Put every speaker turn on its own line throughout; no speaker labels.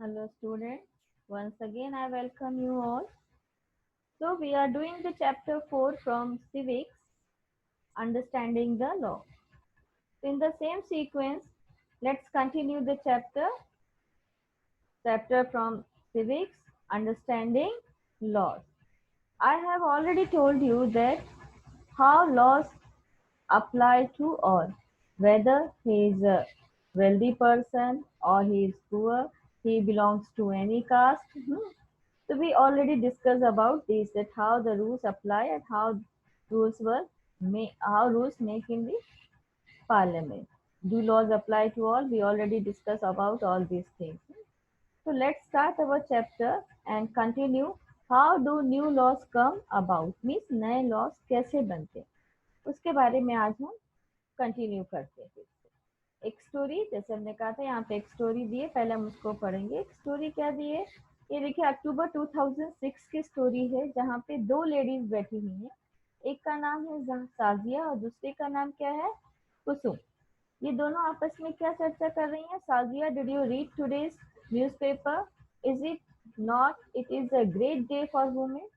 Hello students, once again I welcome you all. So we are doing the chapter 4 from civics, understanding the law. In the same sequence, let's continue the chapter from civics, understanding laws. I have already told you that how laws apply to all, whether he is a wealthy person or he is poor, he belongs to any caste. So we already discussed about this, that how the rules apply and how rules make in the parliament. Do laws apply to all? We already discussed about all these things. So let's start our chapter and continue. How do new laws come about? Means नए laws कैसे बनते हैं, उसके बारे में आज हम continue करते हैं। एक स्टोरी, जैसे हमने कहा था यहाँ पे एक स्टोरी दी है, पहले हम उसको पढ़ेंगे। एक स्टोरी क्या दी है, ये देखिए अक्टूबर 2006 की स्टोरी है, जहाँ पे दो लेडीज बैठी हुई हैं। एक का नाम है साजिया और दूसरे का नाम क्या है, कुसुम। ये दोनों आपस में क्या चर्चा कर रही हैं। Sajiya, did you read today's newspaper? Is it not it is a great day for women,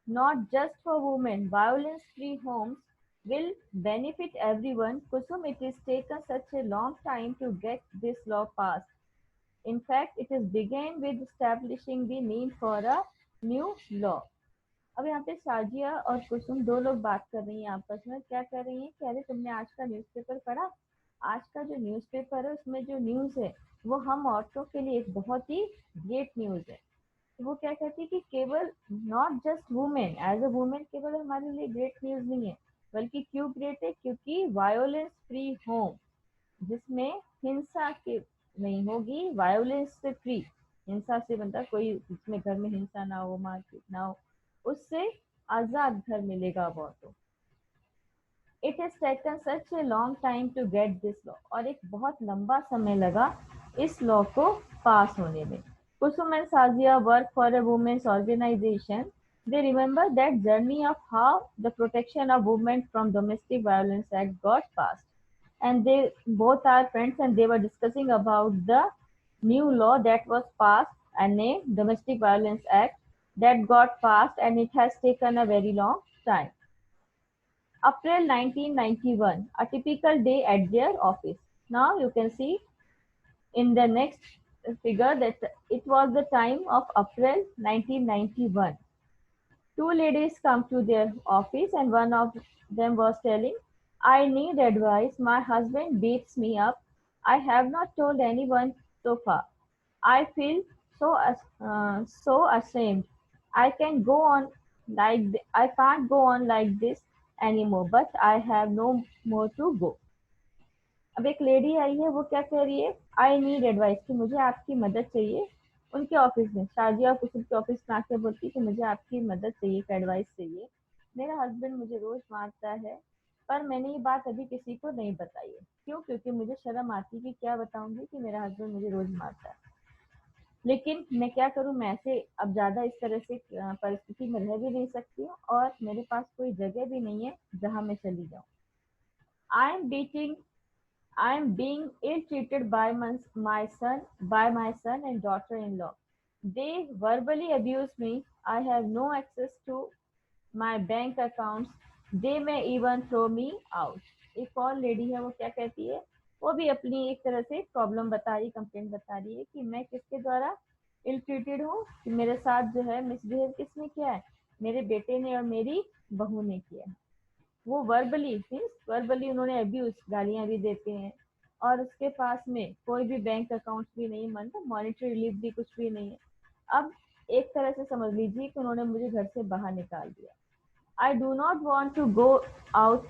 not just for women. Violence-free homes will benefit everyone. Kusum, it has taken such a long time to get this law passed. In fact, it has begun with establishing the need for a new law. अब यहाँ पे साजिया और कुसुम दो लोग बात कर रही हैं आपस में। क्या कर रही हैं कि अरे तुमने आज का न्यूज़पेपर पढ़ा? आज का जो न्यूज़पेपर है उसमें जो न्यूज़ है वो हम औरतों के लिए एक बहुत ही ग्रेट न्यूज़ है। वो क्या कहती है कि केवल not just women, as a women केवल हमारे लिए ग्रेट न्यूज नहीं है, बल्कि क्यों ग्रेट है, क्योंकि वायोलेंस फ्री होम, जिसमें हिंसा के नहीं होगी, वायोलेंस से फ्री, हिंसा से बनता कोई, जिसमें घर में हिंसा ना हो, मारपीट ना हो, उससे आजाद घर मिलेगा औरतों। It has taken such a long time to get this law, और एक बहुत लंबा समय लगा इस लॉ को पास होने में। Kusum and Sazia work for a women's organization. They remember that journey of how the Protection of Women from Domestic Violence Act got passed. And they both are friends and they were discussing about the new law that was passed and named Domestic Violence Act that got passed, and it has taken a very long time. April 1991, a typical day at their office. Now you can see in the next figure that it was the time of April 1991. Two ladies come to their office and one of them was telling, I need advice. My husband beats me up. I have not told anyone so far. I feel so ashamed. I can go on I can't go on like this anymore, but I have no more to go. अब एक lady आई है, वो क्या कह रही है, I need advice, कि मुझे आपकी मदद चाहिए। उनके ऑफिस में शाजिया और कुसुम के ऑफिस में आके बोलती है कि मुझे आपकी मदद चाहिए, एडवाइस चाहिए। मेरा हस्बैंड मुझे रोज मारता है, पर मैंने ये बात अभी किसी को नहीं बताई है। क्यों? क्योंकि मुझे शर्म आती है कि क्या बताऊंगी कि मेरा हस्बैंड मुझे रोज मारता है। लेकिन मैं क्या करूं, मैं ऐसे अब ज्यादा इस तरह से परिस्थिति में रह भी नहीं सकती हूँ, और मेरे पास कोई जगह भी नहीं है जहाँ मैं चली जाऊँ। I am beating I am being ill-treated by my son and daughter-in-law. They verbally abuse me. I have no access to my bank accounts. They may even throw me out. एक और लेडी है, वो क्या कहती है, वो भी अपनी एक तरह से प्रॉब्लम बता रही, कंप्लेंट बता रही है कि मैं किसके द्वारा इल ट्रीटेड हूँ, कि मेरे साथ जो है मिसबिहेव किसने किया है, मेरे बेटे ने और मेरी बहू ने किया है। वो वर्बली उन्होंने अब्यूज, गालियां भी देते हैं, और उसके पास में कोई भी बैंक अकाउंट भी नहीं, मतलब मॉनिटरी रिलीफ भी कुछ भी नहीं है। अब एक तरह से समझ लीजिए कि उन्होंने मुझे घर से बाहर निकाल दिया। I do not want to go out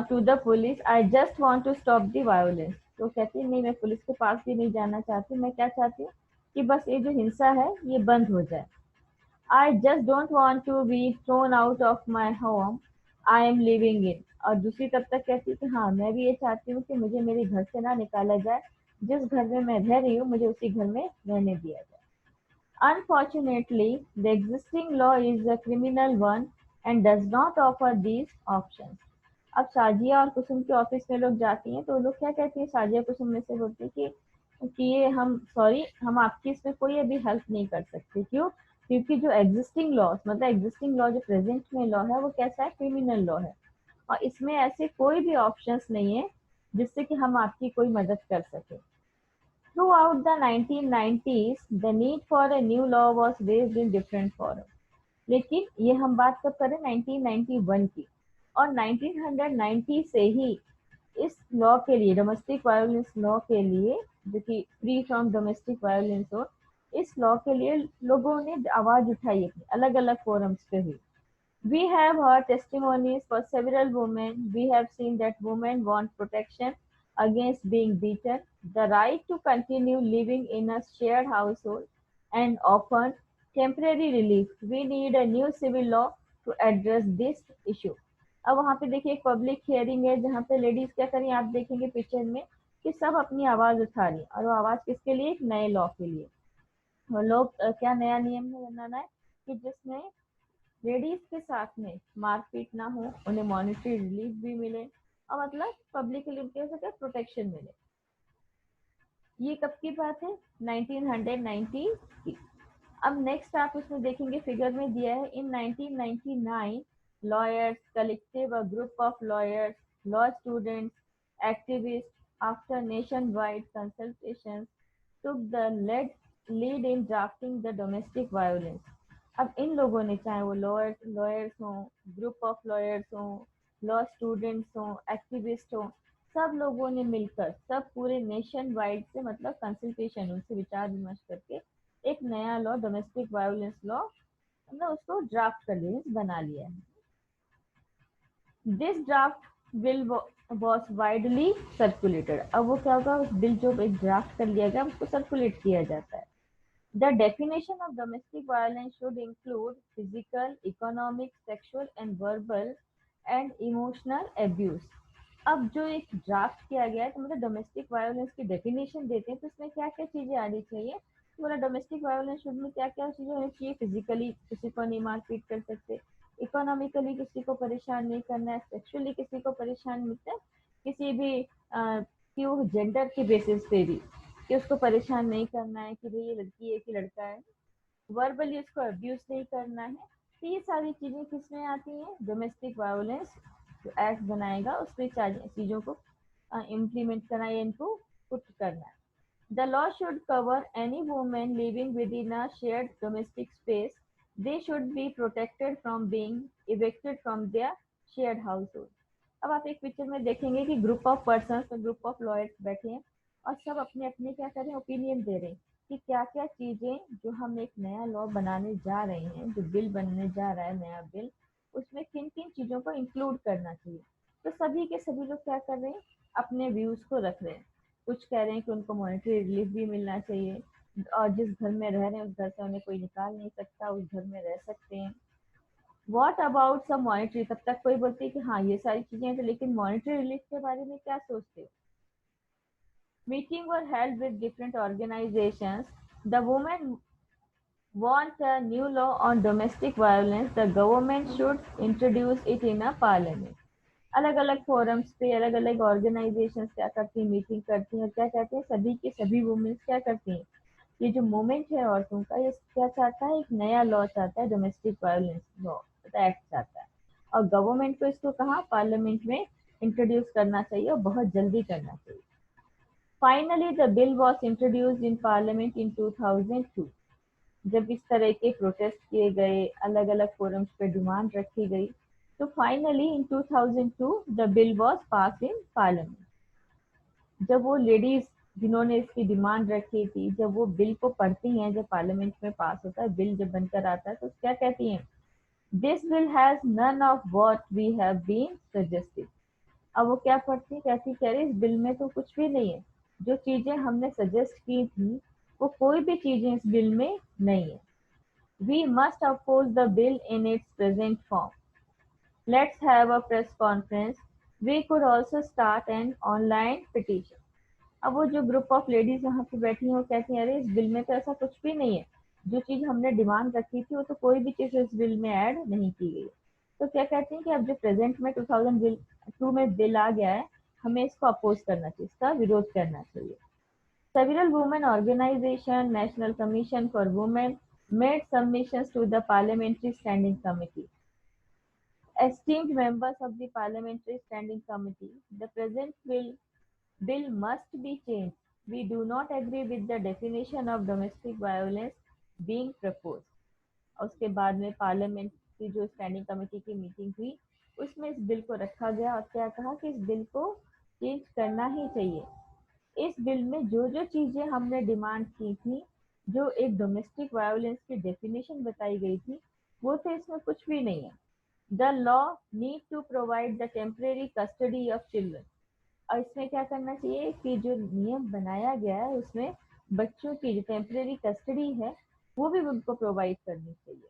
to the police, I just want to stop the violence. तो कहती है नहीं, मैं पुलिस के पास भी नहीं जाना चाहती, मैं क्या चाहती हूँ कि बस ये जो हिंसा है ये बंद हो जाए। I just don't want to be thrown out of my home I am living in. और दूसरी तब तक कहती कि हाँ, मैं भी ये चाहती हूँ कि मुझे मेरे घर से ना निकाला जाए, जिस घर में मैं रह रही हूँ मुझे उसी घर में रहने दिया जाए। Unfortunately, the existing law is a criminal one and does not offer these options. अब साजिया और कुसुम के ऑफिस में लोग जाती हैं, तो लोग क्या कहती है, साजिया कुसुम में से बोलती है कि ये हम आपकी इसमें कोई अभी हेल्प नहीं कर सकते। क्यों? क्योंकि जो एग्जिस्टिंग लॉ, मतलब एग्जिस्टिंग लॉ जो प्रेजेंट में लॉ है वो कैसा है, क्रिमिनल लॉ है, और इसमें ऐसे कोई भी ऑप्शंस नहीं है जिससे कि हम आपकी कोई मदद कर सके। Throughout the 1990s, the need for a new law was raised in different forums. लेकिन ये हम बात कब करें, 1991 की, और 1990 से ही इस लॉ के लिए, डोमेस्टिक वायलेंस लॉ के लिए, जो कि फ्री फ्रॉम डोमेस्टिक वायलेंस हो, इस लॉ के लिए लोगों ने आवाज उठाई अपनी अलग अलग फोरम्स पे हुई। We have heard testimonies for several women. We have seen that women want protection against being beaten, the right to continue living in a shared household, and often temporary relief. We need a new civil law to address this issue. अब वहाँ पे देखिए एक public hearing है जहाँ पे ladies क्या करें, आप देखेंगे पिक्चर में कि सब अपनी आवाज उठा रही हैं, और वो आवाज किसके लिए, एक नए लॉ के लिए। और लोग क्या नया नियम में बनाना है कि जिसमें लेडीज के साथ में मारपीट ना हो, उन्हें मॉनेटरी रिलीफ भी मिले, और मतलब पब्लिकली उनके साथ प्रोटेक्शन मिले। ये कब की बात है, 1990 की। अब नेक्स्ट आप उसमें देखेंगे फिगर में दिया है, इन 1999 lawyers collective, a group of lawyers, law students, activist, after nation wide consultation took the lead in drafting the domestic violence. अब इन लोगों ने, चाहे वो लॉयर्स हों, ग्रुप ऑफ लॉयर्स हों, लॉ स्टूडेंट्स हों, एक्टिविस्ट हों, सब लोगों ने मिलकर, सब पूरे नेशन वाइड से, मतलब कंसल्टेशन, उनसे विचार विमर्श करके एक नया लॉ, डोमेस्टिक वायलेंस लॉ, मतलब उसको ड्राफ्ट कर लिया, बना लिया है। This draft bill was widely circulated. अब वो क्या होगा, उस बिल जो एक ड्राफ्ट कर लिया गया उसको सर्कुलेट किया जाता है। The definition of domestic violence should include physical, economic, sexual and verbal and emotional abuse. अब जो एक ड्राफ्ट किया गया है, तो मतलब डोमेस्टिक वायलेंस की डेफिनेशन देते हैं, तो इसमें क्या क्या चीजें आनी चाहिए, तो बोला डोमेस्टिक वायलेंस शुड में क्या क्या चीजें होनी चाहिए, फिजिकली किसी को नहीं मारपीट कर सकते, इकोनॉमिकली किसी को परेशान नहीं करना है, सेक्सुअली किसी को परेशान, मतलब किसी भी क्यों जेंडर के बेसिस पे भी कि उसको परेशान नहीं करना है कि भाई ये लड़की है कि लड़का है, वर्बली उसको अब्यूज नहीं करना है। तो ये सारी चीजें किसमें आती हैं, डोमेस्टिक वायलेंस जो एक्ट बनाएगा उसमें चीजों को इम्प्लीमेंट करना है, इनको पुट करना है। The law should cover any woman living within a shared domestic space. They should be protected from being evicted from their shared household. अब आप एक पिक्चर में देखेंगे कि group of person, group of lawyers बैठे हैं और सब अपने अपने क्या कर रहे हैं, ओपिनियन दे रहे हैं कि क्या क्या चीजें जो हम एक नया लॉ बनाने जा रहे हैं, जो बिल बनने जा रहा है नया बिल, उसमें किन किन चीजों को इंक्लूड करना चाहिए। तो सभी के सभी लोग क्या कर रहे हैं, अपने व्यूज को रख रहे हैं। कुछ कह रहे हैं कि उनको मॉनेटरी रिलीफ भी मिलना चाहिए, और जिस घर में रह रहे हैं उस घर से उन्हें कोई निकाल नहीं सकता, उस घर में रह सकते हैं। व्हाट अबाउट सम मॉनेटरी, तब तक कोई बोलती है कि हाँ ये सारी चीजें हैं, तो लेकिन मॉनेटरी रिलीफ के बारे में क्या सोचते हो। Meeting were held with different organisations. The women want a new law on domestic violence, the government should introduce it in a parliament. अलग अलग फोरम्स पे अलग अलग ऑर्गेनाइजेशन क्या करती हैं, मीटिंग करती हैं, और क्या कहते हैं, सभी के सभी वुमेन्स क्या करती हैं, ये जो मूवमेंट है औरतों का, ये क्या चाहता है, एक नया लॉ चाहता है, डोमेस्टिक वायलेंस लॉ एक्ट चाहता है, और गवर्नमेंट को इसको कहाँ, पार्लियामेंट में इंट्रोड्यूस करना चाहिए, और बहुत जल्दी करना चाहिए। Finally the bill was introduced in parliament in 2002। जब इस तरह के प्रोटेस्ट किए गए, अलग अलग फोरम्स पे डिमांड रखी गई, तो finally in 2002 the bill was pass in parliament. जब वो लेडीज जिन्होंने इसकी डिमांड रखी थी, जब वो बिल को पढ़ती हैं, जब पार्लियामेंट में पास होता है बिल, जब बनकर आता है, तो क्या कहती हैं, this bill has none of what we have been suggested. अब वो क्या पढ़ती है, कहती कह रही इस बिल में तो कुछ भी नहीं है, जो चीजें हमने सजेस्ट की थी वो कोई भी चीजें इस बिल में नहीं है। We must oppose the bill in its present form. Let's have a press conference. We could also start an online petition. अब वो जो ग्रुप ऑफ लेडीज यहाँ पे बैठी हैं वो कहती हैं, अरे इस बिल में तो ऐसा कुछ भी नहीं है, जो चीज हमने डिमांड रखी थी वो तो कोई भी चीज इस बिल में ऐड नहीं की गई। तो क्या कहती हैं कि अब जो प्रेजेंट में 2002 में बिल आ गया है, हमें इसको अपोज करना चाहिए, इसका विरोध करना चाहिए। Several women organizations, National Commission for Women, made submissions to the Parliamentary Standing Committee. Esteemed members of the Parliamentary Standing Committee, the present bill must be changed. We do not agree with the definition of domestic violence being proposed. और उसके बाद में parliament की जो standing committee की meeting हुई उसमें इस बिल को रखा गया और क्या कहा कि इस बिल को चेंज करना ही चाहिए। इस बिल में जो जो चीजें हमने डिमांड की थी, जो एक डोमेस्टिक वायलेंस की डेफिनेशन बताई गई थी, वो तो इसमें कुछ भी नहीं है। The law need to provide the temporary custody of children. और इसमें क्या करना चाहिए कि जो नियम बनाया गया है उसमें बच्चों की जो टेम्परेरी कस्टडी है वो भी उनको प्रोवाइड करनी चाहिए।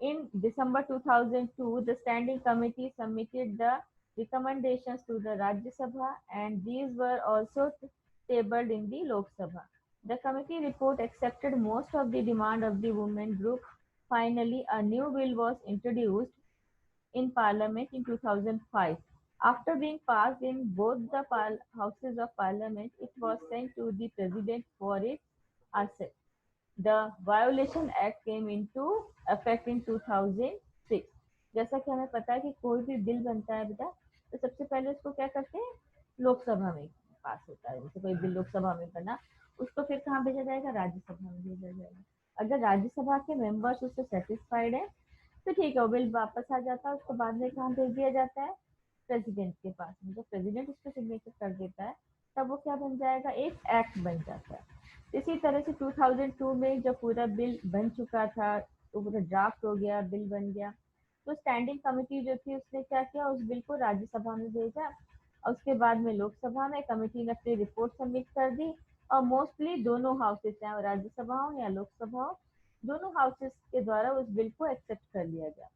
In December 2002, the Standing Committee submitted the recommendations to the Rajya Sabha and these were also tabled in the Lok Sabha. The committee report accepted most of the demand of the women group. Finally, a new bill was introduced in Parliament in 2005. After being passed in both the houses of Parliament, it was sent to the President for its assent. The Violation Act came into effect in 2006. जैसा कि हमें पता है कि कोई भी bill बनता है बेटा तो सबसे पहले उसको क्या करते हैं, लोकसभा में पास होता है। जैसे कोई बिल लोकसभा में बना उसको फिर कहाँ भेजा जाएगा, राज्यसभा में भेजा जाएगा। अगर राज्यसभा के मेंबर्स उससे सेटिस्फाइड है तो ठीक है, वो बिल वापस आ जाता है। उसको बाद में कहाँ भेज दिया जाता है, प्रेसिडेंट के पास में। जब प्रेसिडेंट उस पर सिग्नेचर कर देता है तब वो क्या बन जाएगा, एक एक्ट बन जाता है। इसी तरह से 2002 में जब पूरा बिल बन चुका था तो पूरा ड्राफ्ट हो गया, बिल बन गया, तो स्टैंडिंग कमेटी जो थी उसने क्या किया, उस बिल को राज्यसभा में भेजा और उसके बाद में लोकसभा में कमेटी ने अपनी रिपोर्ट सबमिट कर दी। और मोस्टली दोनों हाउसेस, चाहे वो राज्यसभा हो या लोकसभा हो, दोनों हाउसेस के द्वारा उस बिल को एक्सेप्ट कर लिया गया।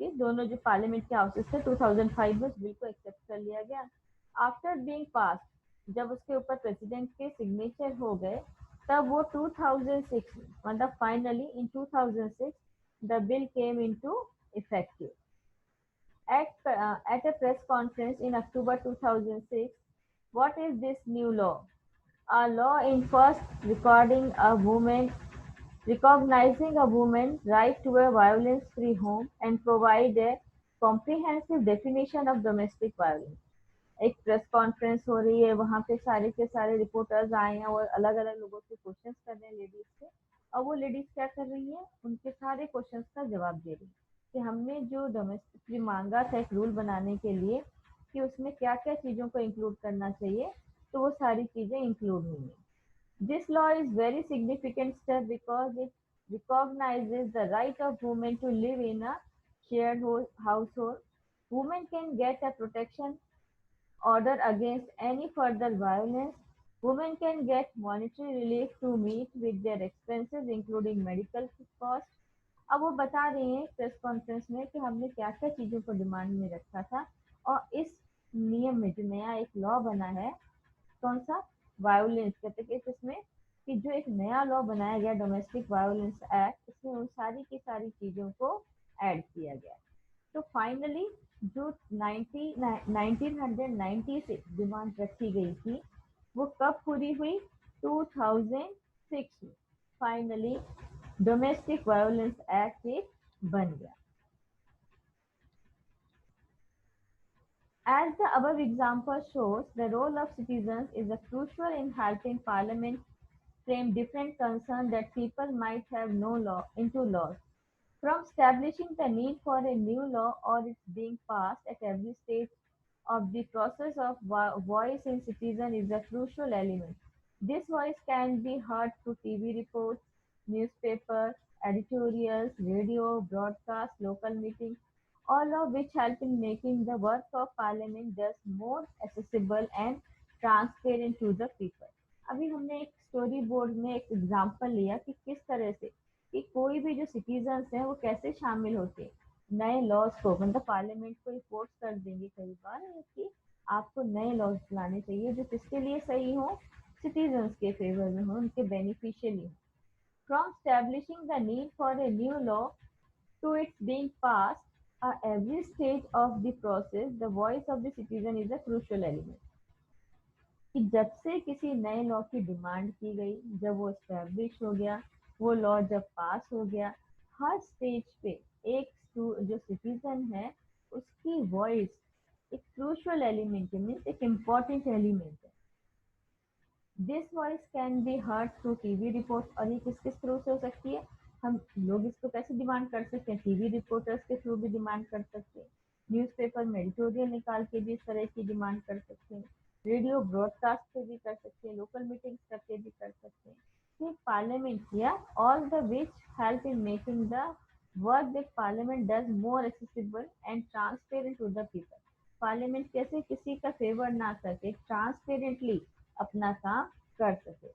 कि दोनों जो पार्लियामेंट के हाउसेस थे 2005 में उस बिल को एक्सेप्ट कर लिया गया। आफ्टर बीइंग पास, जब उसके ऊपर प्रेसिडेंट के सिग्नेचर हो गए तब वो 2006 मतलब finally in 2006 the bill came into effective. At a press conference in October 2006, what is this new law? A law in first recording a woman recognizing a woman's right to a violence-free home and provide a comprehensive definition of domestic violence. एक press conference हो रही है, वहाँ पे सारे के सारे reporters आए हैं और अलग अलग लोगों से क्वेश्चंस कर रहे हैं लेडीज से। और वो लेडीज क्या कर रही है, उनके सारे क्वेश्चंस का जवाब दे रही है कि हमने जो डोमेस्टिक मांगा था एक रूल बनाने के लिए कि उसमें क्या क्या चीज़ों को इंक्लूड करना चाहिए, तो वो सारी चीज़ें इंक्लूड हुई हैं। This law is very significant step because it recognizes the right of women to live in a shared household. Women can get a protection order against any further violence. Women can get monetary relief to meet with their expenses including medical costs. अब वो बता रही हैं press conference में कि हमने क्या क्या चीज़ों को डिमांड में रखा था और इस नियम में जो नया एक लॉ बना है, कौन सा, वायोलेंस कहते हैं इसमें, कि जो एक नया लॉ बनाया गया डोमेस्टिक वायोलेंस एक्ट, इसमें उन सारी की सारी चीज़ों को ऐड किया गया। तो फाइनली जो 1990 से डिमांड रखी गई थी वो कब पूरी हुई, 2006 में फाइनली डोमेस्टिक वायोलेंस एक्ट एक बन गया। As the above example shows, the role of citizens is a crucial in helping Parliament frame different concerns that people might have no law into laws. From establishing the need for a new law or its being passed at every stage of the process of voice in citizen is a crucial element. This voice can be heard through TV reports, newspapers, editorials, radio, broadcasts, local meetings, all of which help in making the work of parliament thus more accessible and transparent to the people. अभी हमने एक story board में एक example लिया कि किस तरह से कि कोई भी जो सिटीजन्स हैं वो कैसे शामिल होते हैं नए लॉज को, मतलब पार्लियामेंट को फोर्स कर देंगे कई बार कि आपको नए लॉज लाने चाहिए जो किसके लिए सही हो, सिटीजन्स के फेवर में हो, उनके बेनिफिशियली हो। From establishing the need for a new law to its being passed, at every stage of the process, the voice of the citizen is a crucial element. कि जब से किसी नए लॉ की डिमांड की गई, जब वो स्टैब्लिश हो गया, वो लॉ जब पास हो गया, हर स्टेज पे एक जो सिटीजन है उसकी वॉइस एक क्रूशियल एलिमेंट है, मीन्स एक इम्पॉर्टेंट एलिमेंट है। This voice can be heard through TV report, और ये किस किस थ्रू से हो सकती है, हम लोग इसको कैसे डिमांड कर सकते हैं, टीवी रिपोर्टर्स के थ्रू भी डिमांड कर सकते हैं, न्यूज़पेपर में एडिटोरियल निकाल के भी इस तरह की डिमांड कर सकते हैं, रेडियो ब्रॉडकास्ट पे भी कर सकते हैं, लोकल मीटिंग्स करके भी कर सकते हैं। So parliament, yeah, all the which help in making the work that parliament does more accessible and transparent to the people. Parliament कैसे किसी का फेवर ना करके ट्रांसपेरेंटली अपना काम कर सके।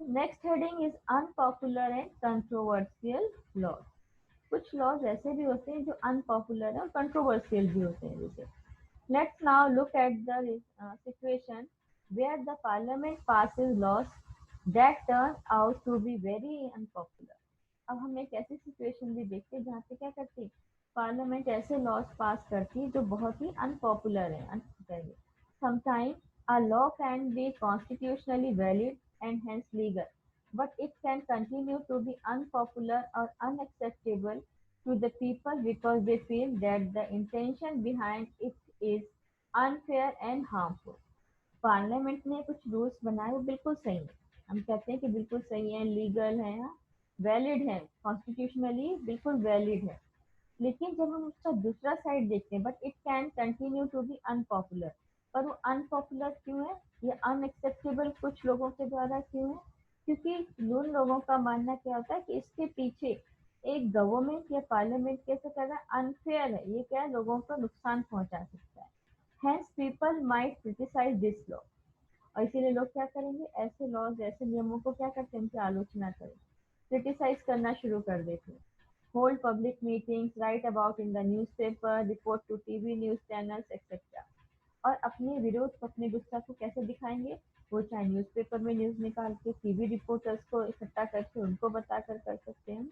Next heading is unpopular and controversial laws. कुछ लॉज ऐसे भी होते हैं जो अनपॉपुलर है और कंट्रोवर्शियल भी होते हैं। जैसे let's now look at the situation where the parliament passes laws that turn out to be very unpopular. अब हम एक ऐसी सिचुएशन भी देखते हैं जहाँ पे क्या करती है, पार्लियामेंट ऐसे लॉज पास करती है जो बहुत ही अनपॉपुलर है। Sometime a law can be constitutionally valid and hence legal, but it can continue to be unpopular or unacceptable to the people because they feel that the intention behind it is unfair and harmful. Parliament ने कुछ rules बनाए, वो बिल्कुल सही है, हम कहते हैं कि बिल्कुल सही है, लीगल है, वैलिड है, कॉन्स्टिट्यूशनली बिल्कुल वैलिड है, लेकिन जब हम उसका दूसरा साइड देखते हैं, but it can continue to be unpopular, पर वो अनपॉपुलर क्यों है, ये अनएक्सेप्टेबल कुछ लोगों के द्वारा क्यों है, क्योंकि उन लोगों का मानना क्या होता है कि इसके पीछे एक गवर्नमेंट या पार्लियामेंट कैसे कर रहा है, अनफेयर है, ये क्या है, लोगों को नुकसान पहुंचा सकता है। Hence people might criticise this law, और इसीलिए लोग क्या करेंगे, ऐसे लॉज ऐसे नियमों को क्या करते हैं, उनकी आलोचना करें, क्रिटिसाइज करना शुरू कर देते हैं। hold public meetings, write about in the newspaper, report to TV news channels, etc. और अपने विरोध को, अपने गुस्सा को कैसे दिखाएंगे, वो चाहे न्यूज़पेपर में न्यूज़ निकाल के, टीवी रिपोर्टर्स को इकट्ठा करके उनको बताकर कर सकते हैं,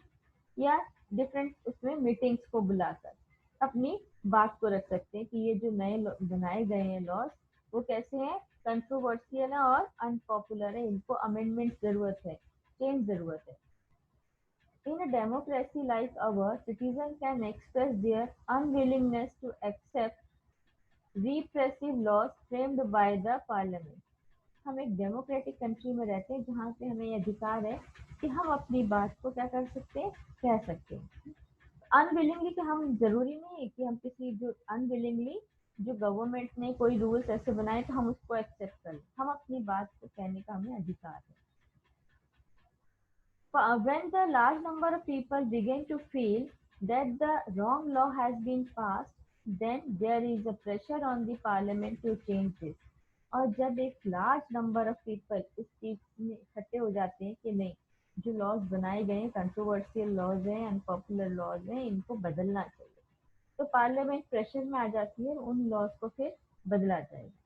या डिफरेंट उसमें मीटिंग्स को बुलाकर अपनी बात को रख सकते हैं कि ये जो नए बनाए गए हैं लॉज वो कैसे हैं, कंट्रोवर्शियल है और अनपॉपुलर है, इनको अमेंडमेंट जरूरत है, चेंज जरूरत है। In a democracy like ours, citizens can express their unwillingness to accept repressive laws framed by the parliament. हम एक डेमोक्रेटिक कंट्री में रहते हैं जहाँ पे हमें ये अधिकार है कि हम अपनी बात को क्या कर सकते हैं, कह सकते हैं। अनविलिंगली, कि हम जरूरी नहीं है कि हम किसी जो अनविलिंगली जो गवर्नमेंट ने कोई रूल्स ऐसे बनाए तो हम उसको एक्सेप्ट कर लें, हम अपनी बात को कहने का हमें अधिकार है। When the large number of people begin to feel that the wrong law has been passed, then there is a pressure on the parliament to change this. और जब एक लार्ज नंबर ऑफ पीपल इस चीज में इकट्ठे हो जाते हैं कि नहीं, जो लॉज बनाए गए हैं कंट्रोवर्शियल लॉज हैं, अनपॉपुलर लॉज हैं, इनको बदलना चाहिए, तो पार्लियामेंट प्रेशर में आ जाती है, उन लॉज को फिर बदला जाएगा।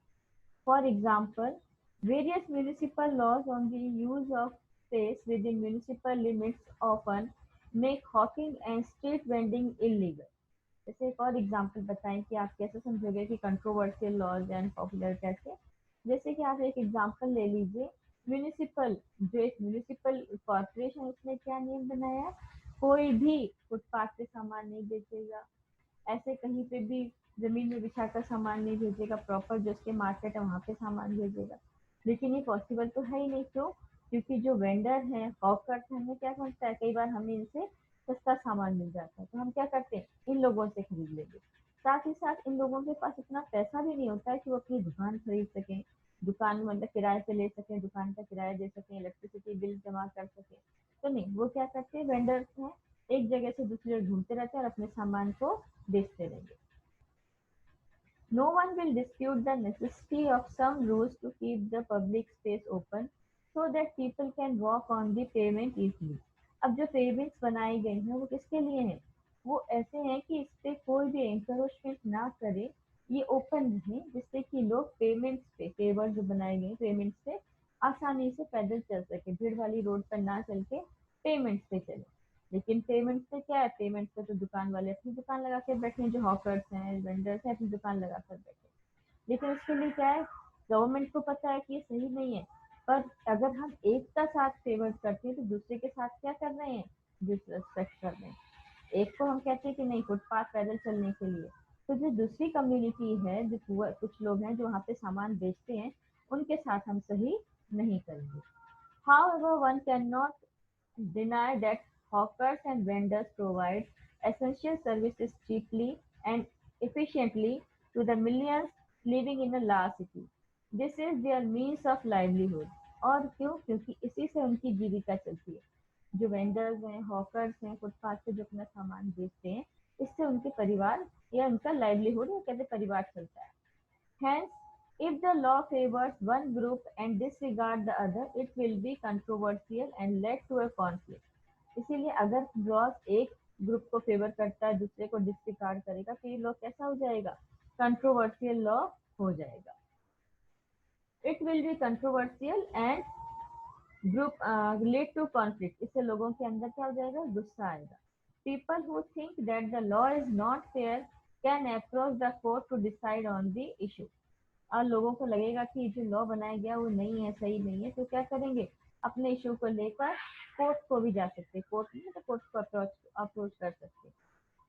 For example, various municipal laws on the use of space within municipal limits often make hawking and street vending illegal. जैसे एक और एग्जाम्पल बताएं कि आप कैसे समझोगे कि कंट्रोवर्शियल लॉज एंड पॉपुलर कैसे। जैसे कि आप एक एग्जाम्पल ले लीजिए, म्यूनिसिपल, जो एक म्यूनिसिपल कॉर्पोरेशन, उसने क्या नियम बनाया है, कोई भी फुटपाथ पे सामान नहीं बेचेगा, ऐसे कहीं पे भी जमीन में बिछाकर सामान नहीं भेजेगा, प्रॉपर जो उसके मार्केट है वहां पे सामान भेजेगा। लेकिन ये पॉसिबल तो है ही नहीं, क्यों, क्योंकि जो वेंडर है, हॉकर है, हमें क्या करता है, कई बार हमें इनसे सस्ता सामान मिल जाता है, तो हम क्या करते हैं, इन लोगों से खरीद लेंगे। साथ ही साथ इन लोगों के पास इतना पैसा भी नहीं होता है कि वो अपनी दुकान खरीद सकें, दुकान मतलब किराए पे ले सकें, दुकान का किराया दे सकें, इलेक्ट्रिसिटी बिल जमा कर सकें, तो नहीं, वो क्या करते हैं, वेंडर्स हैं, एक जगह से दूसरी जगह ढूंढते रहते हैं और अपने सामान को बेचते रहेंगे। No one will dispute the necessity of some rules to keep the public space open so that people can walk on the pavement easily. अब जो पेमेंट्स बनाए गए हैं वो किसके लिए हैं, वो ऐसे हैं कि इस पे कोई भी एंकरोचमेंट ना करे, ये ओपन रहे, जिससे कि लोग पेमेंट्स पे, पेवर जो बनाए गए पेमेंट्स पे आसानी से पैदल चल सके, भीड़ वाली रोड पर ना चल के पेमेंट्स पे चले। लेकिन पेमेंट से क्या है, पेमेंट पे तो दुकान वाले अपनी दुकान लगा के बैठे हैं, जो हॉकर्स हैं, वेंडर्स हैं, अपनी दुकान लगा कर बैठे, लेकिन उसके लिए क्या है, गवर्नमेंट को पता है कि ये सही नहीं है, पर अगर हम एक का साथ फेवर करते हैं तो दूसरे के साथ क्या कर रहे हैं, डिसरेस्पेक्ट कर रहे हैं। एक को हम कहते हैं कि नहीं फुटपाथ पैदल चलने के लिए, तो जो दूसरी कम्युनिटी है, जो कुछ लोग हैं जो वहाँ पे सामान बेचते हैं, उनके साथ हम सही नहीं करेंगे। However, one cannot deny that hawkers and vendors provide essential services cheaply and efficiently to the millions living in a large city. This is their means of livelihood. और क्यों? क्योंकि इसी से उनकी जीविका चलती है। जो वेंडर्स हैं, हॉकर्स हैं, फुटपाथ पे जो अपना सामान बेचते हैं, इससे उनके परिवार या उनका लाइवलीहुड या कहते परिवार चलता है। Hence, if the law favors one group and disregard the other, it will be controversial and lead to a conflict. इसीलिए अगर लॉ एक ग्रुप को फेवर करता है, दूसरे को डिसरिगार्ड करेगा, तो ये लॉ कैसा हो जाएगा, कंट्रोवर्शियल लॉ हो जाएगा। It will be controversial and group relate to conflict, इससे लोगों के अंदर क्या हो जाएगा, गुस्सा आएगा। People who think that the law is not fair can approach the court to decide on the issue. और लोगों को लगेगा कि जो लॉ बनाया गया वो नहीं है, सही नहीं है, तो क्या करेंगे, अपने इशू को लेकर कोर्ट को भी जा सकते, कोर्ट नहीं तो कोर्ट को अप्रोच कर सकते।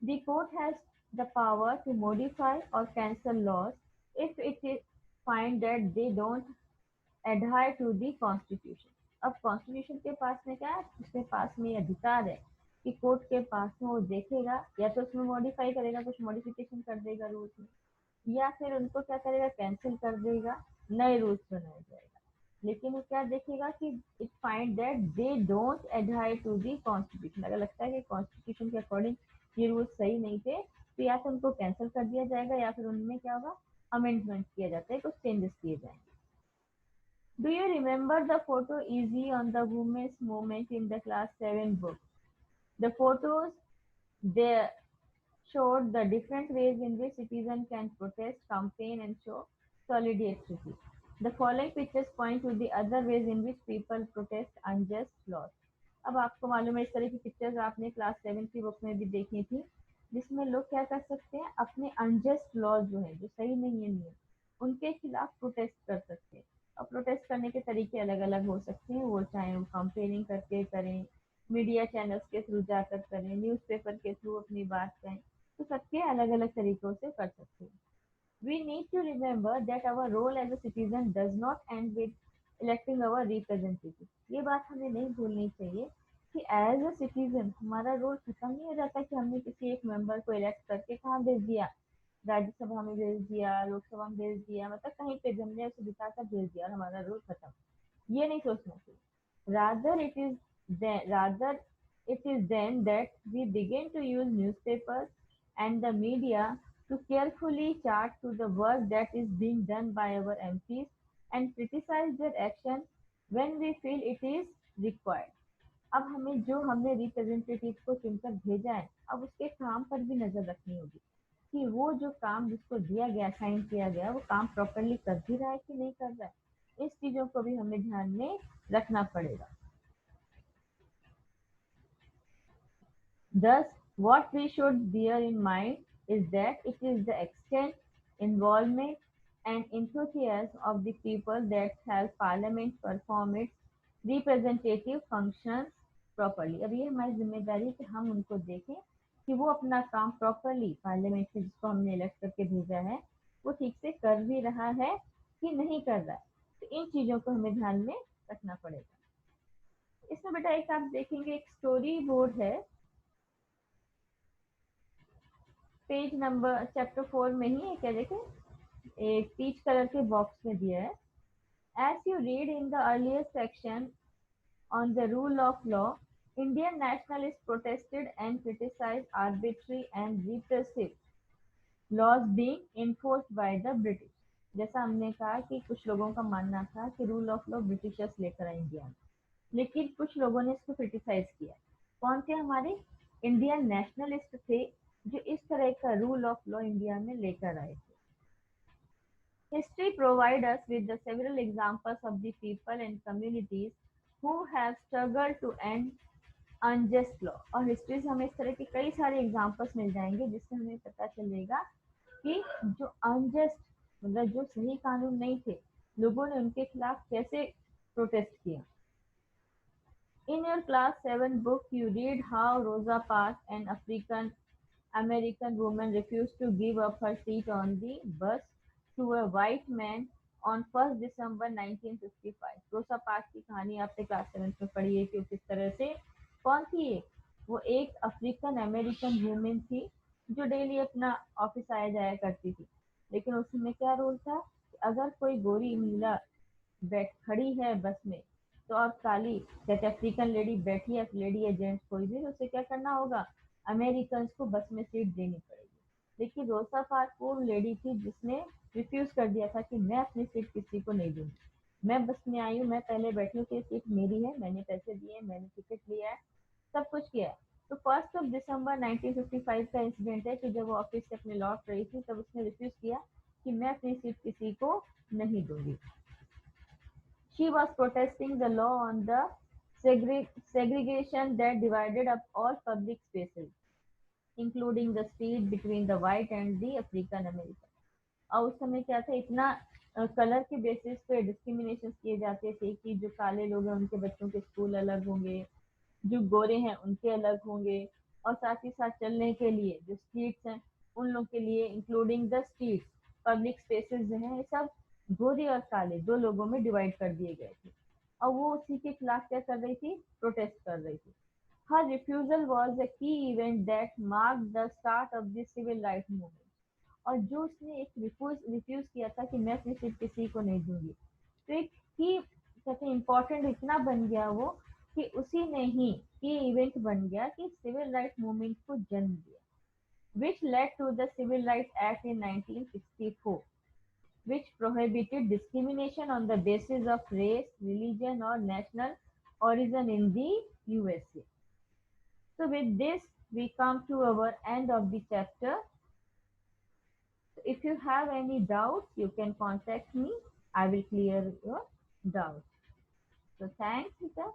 The court has the power to modify और cancel laws if it is find that they don't adhere to the constitution. अब कॉन्स्टिट्यूशन के पास में क्या है, उसके पास में ये अधिकार है कि कोर्ट के पास में वो देखेगा, या तो उसमें मॉडिफाई करेगा, कुछ मॉडिफिकेशन कर देगा रूल्स में, या फिर उनको क्या करेगा, कैंसिल कर देगा, नए रूल्स बनाया जाएगा। लेकिन वो क्या देखेगा कि it find that they don't adhere to the constitution. अगर लगता है कि कॉन्स्टिट्यूशन के अकॉर्डिंग ये रूल्स सही नहीं थे, तो या तो उनको कैंसिल कर दिया जाएगा, या फिर उनमें क्या होगा, अमेंडमेंट किया जाता है, कुछ चेंजेस किए जाएंगे। Do you remember the photo easy on the women's movement in the class 7 book? The photos there showed the different ways in which citizens can protest, campaign, and show solidarity. The following pictures point to the other ways in which people protest unjust laws. अब आपको मालूम है इस तरह की pictures आपने class 7 की book में भी देखी थी, जिसमें लोग क्या कर सकते हैं, अपने अनजस्ट लॉज जो है, जो सही नहीं है नियम, उनके खिलाफ प्रोटेस्ट कर सकते हैं। और प्रोटेस्ट करने के तरीके अलग अलग हो सकते हैं, वो चाहे वो कंपेयरिंग करके करें, मीडिया चैनल्स के थ्रू जाकर करें, न्यूज़पेपर के थ्रू अपनी बात कहें, तो सबके अलग अलग तरीकों से कर सकते हैं। We need to remember that our role as a citizen does not end with electing our representative. ये बात हमें नहीं भूलनी चाहिए कि एज अ सिटीजन हमारा रोल खत्म नहीं हो जाता कि हमने किसी एक मेंबर को इलेक्ट करके कहाँ भेज दिया, राज्यसभा में भेज दिया, लोकसभा में भेज दिया, मतलब कहीं पे भी हमने उसे बिताकर भेज दिया और हमारा रोल खत्म। ये नहीं सोचना चाहिए। Rather it is then that we begin to use newspapers and the media to carefully chart to the work that is being done by our MPs and criticize their action when we feel it is required. अब हमें जो हमने representative को चुनकर भेजा है, अब उसके काम पर भी नजर रखनी होगी कि वो जो काम जिसको दिया गया, साइन किया गया, वो काम प्रॉपरली कर भी रहा है कि नहीं कर रहा है। इस चीजों को भी हमें ध्यान में रखना पड़ेगा। Thus, what we should bear in mind is that it is the extent, involvement, and enthusiasm of the people that help Parliament perform its representative functions properly. अब ये हमारी जिम्मेदारी है कि हम उनको देखें कि वो अपना काम प्रॉपरली पार्लियामेंट में जिसको हमने इलेक्ट करके भेजा है वो ठीक से कर भी रहा है कि नहीं कर रहा है। तो इन चीज़ों को हमें ध्यान में रखना पड़ेगा। इसमें बेटा एक आप देखेंगे, एक स्टोरी बोर्ड है, पेज नंबर चैप्टर 4 में ही है, क्या देखें, एक पीच कलर के बॉक्स में दिया है। As you read in the earlier section on the rule of law, Indian nationalists protested and criticized arbitrary and repressive laws being enforced by the British। जैसा हमने कहा कि कुछ लोगों का मानना था कि रूल ऑफ लॉ ब्रिटिशर्स लेकर आए इंडिया में, लेकिन कुछ लोगों ने इसको क्रिटिसाइज किया। कौन थे हमारे इंडियन नेशनलिस्ट थे जो इस तरह का रूल ऑफ लॉ इंडिया में लेकर आए थे। History provides us with the several examples of the people and communities who have struggled to end unjust law। और हिस्ट्री से हमें इस तरह के कई सारे एग्जाम्पल्स मिल जाएंगे जिससे हमें पता चलेगा कि जो अनजस्ट, मतलब जो सही कानून नहीं थे, लोगों ने उनके खिलाफ कैसे प्रोटेस्ट किया। In your class 7 book, you read how Rosa Parks, an African American woman, refused to give up her seat on the bus to a white man on 1st December 1955। Rosa parks की कहानी आपने class 7 में पढ़ी है कि वो किस तरह से, कौन थी ये, वो एक अफ्रीकन अमेरिकन वुमेन थी जो डेली अपना ऑफिस आया जाया करती थी। लेकिन उसमें क्या रोल था कि अगर कोई गोरी महिला बैठ खड़ी है बस में, तो और काली जैसे अफ्रीकन लेडी बैठी है, लेडी या जेंट्स कोई भी, तो उसे क्या करना होगा, अमेरिकन को बस में सीट देनी पड़ेगी। लेकिन रोसा पार्क वो लेडी थी जिसने रिफ्यूज कर दिया था कि मैं अपनी सीट किसी को नहीं दूंगी, मैं बस में आई हूँ, मैं पहले बैठी हूँ, कि सीट मेरी है, मैंने पैसे दिए, मैंने टिकट लिया है, सब कुछ किया है। तो 1 दिसंबर 1955 का इंसिडेंट है कि जब वो ऑफिस से अपने लौट रही थी तब उसने रिफ्यूज किया कि मैं अपनी सीट किसी को नहीं दूंगी। She was protesting the law on the segregation that divided up all public spaces, including the street between the white and the African American। और उस समय क्या था, इतना कलर के बेसिस पे डिस्क्रिमिनेशन किए जाते थे कि जो काले लोग हैं उनके बच्चों के स्कूल अलग होंगे, जो गोरे हैं उनके अलग होंगे, और साथ ही साथ चलने के लिए जो स्ट्रीट्स हैं उन लोग के लिए, including the streets, public spaces जो हैं, ये सब गोरे और काले दो लोगों में डिवाइड कर दिए गए थे। और वो उसी के खिलाफ क्या कर रही थी, प्रोटेस्ट कर रही थी। हर refusal was a key event that mark the start of the civil right movement. और जो उसने एक रिफ्यूज रिफ्यूज किया था कि मैं अपनी सीट किसी को नहीं दूंगी, तो एक की कहते हैं इम्पोर्टेंट इतना बन गया वो, कि उसी ने ही की इवेंट बन गया कि सिविल राइट मूवमेंट को जन्म दिया, which led to the Civil Rights Act in 1964, which prohibited discrimination on the basis of race, religion, or national origin in the USA. So, with this, we come to our end of the chapter. If you have any doubts, you can contact me. I will clear your doubts. So, thanks, Rita.